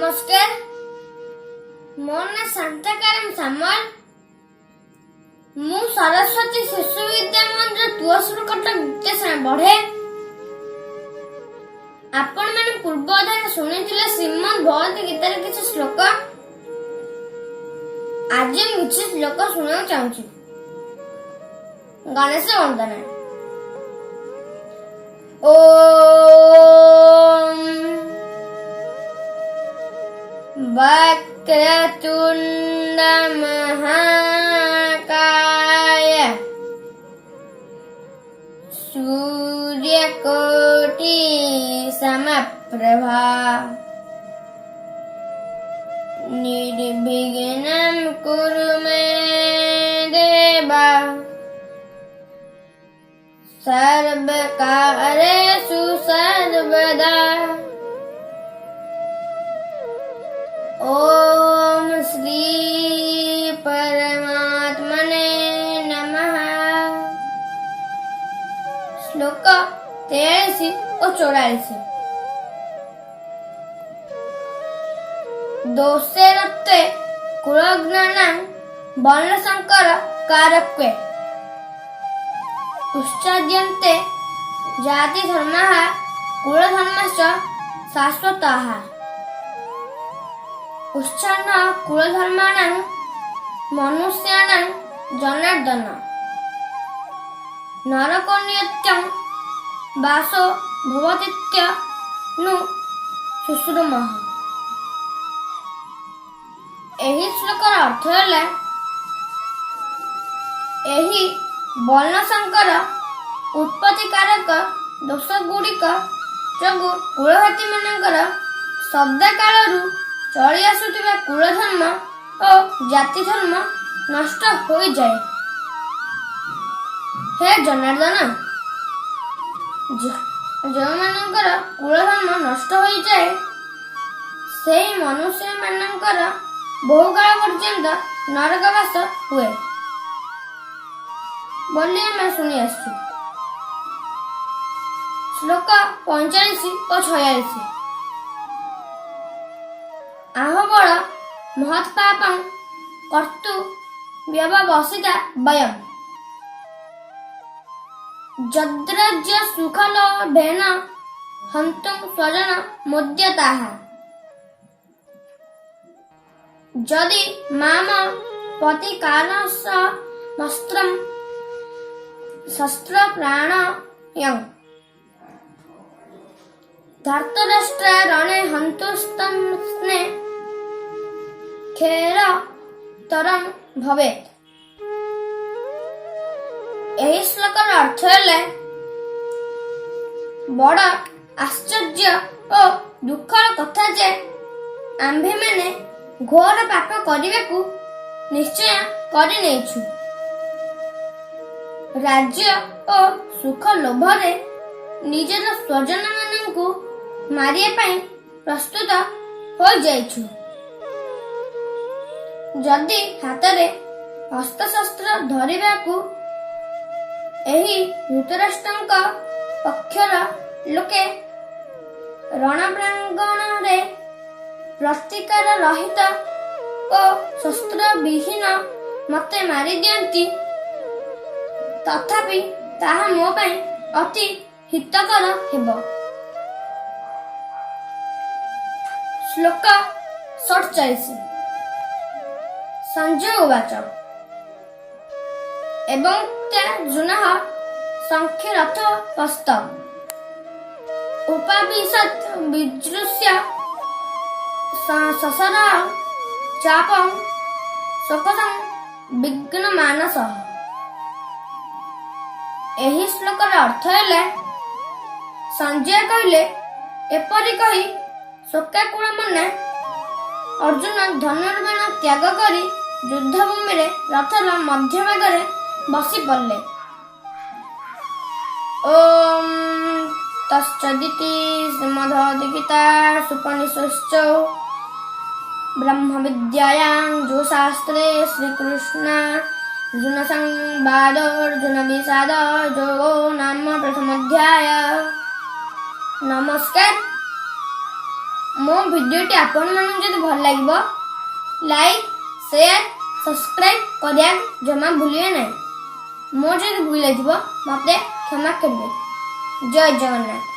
नमस्कार। मोर ना शांताकारम सामल। मु सरस्वती शिशु विद्या मंदिर तुअसुर कटक द्वितीय बढ़े। आपण मैंने पूर्व अध्याय शुणी श्रीमद भगवद गीतार किसी श्लोक। आज किसी श्लोक शुणा चाहूँ। गणेश वंदना। ओम वक्रतुंड महाकाय सूर्यकोटि समप्रभा निर्विघ्नं कुरु मे देव सर्वकार्येषु सर्वदा। ओम श्री परमात्मने नमः। श्लोक 83 और 84। दोषे रत्वे कुलज्ञानां वर्णशंकर कारक्वे उच्चाद्यन्ते जाति धर्मः कुलधर्मश्च शाश्वतः। उच्चान्न कुलधर्माणां मनुष्याणां जनार्दन नरकोऽन्यत्यं वासो भवतीत्यनु शुश्रुमः। एही श्लोकर अर्थ है एही वर्णशंकर उत्पत्ति कारक दोष गुड़िक जोगु कुलघाती मानकर शब्द कालरू चली आसुथिबा कुलधर्म और जाति धर्म नष्ट हो जाए। हे जनार्दन, जो मानकर कुलधर्म नष्ट हो जाए से मनुष्य मानकर बहुकाल पर्यंत नरकवास हुए बोली आम शुणी आसु। श्लोक 45 और 46। आहो बड़ महत्पापं कर्तु व्यवसिता वयम् जद्राज्य सुखलोभेन हन्तुं स्वजन मुद्यताः। यदि माम पतिकारसमस्त्रं शस्त्र प्राणयं धर्तराष्ट्र रणे हन्तुस्तम्ने खेरतरं भवेत्। एही श्लोकर अर्थ है बड़ आश्चर्य और दुखर कथा जे आम्भे माने घोर पाप करने को निश्चय करि नेछु। राज्य और सुख लोभरे निजर स्वजन माननकु मारिया पाई प्रस्तुत हो जाइछु। जदि हातरे हस्तशस्त्र धरिबाकु एही धृतराष्ट्रଙ୍କ पक्षर लोके रणप्रांगणरे प्रतिकार रहित और शस्त्र विहीन मते मारि दियंती तथापि ताहा मो पाई अति हितकर हेबो। श्लोक 47। संजय उवाच एवं त्यार्जुनः संख्यरथ हस्त उपाविशत् विजृष्य ससर चापं शोकसं विघ्नमानसः। एही श्लोकर अर्थ है संजय कहले एपरि कही शोकाकुल मने अर्जुन धनुर्बाण त्याग करी युद्धभूमि रे रथर मध्यभाग बसी पड़े। ओम तत्सदिति श्रीमद्भगवद्गीता उपनिषत्सु ब्रह्म विद्यायां योगशास्त्रे श्रीकृष्ण अर्जुन संवाद अर्जुन विषाद योगो नाम प्रथम अध्याय। नमस्कार। मो भिडियोटी आपण मानक जदि भल लागिबो लाइक शेयर सब्सक्राइब करिया जमा भूलिए नहीं। मोर जदि भूल जाइबो मते क्षमा करबे। जय जगन्नाथ।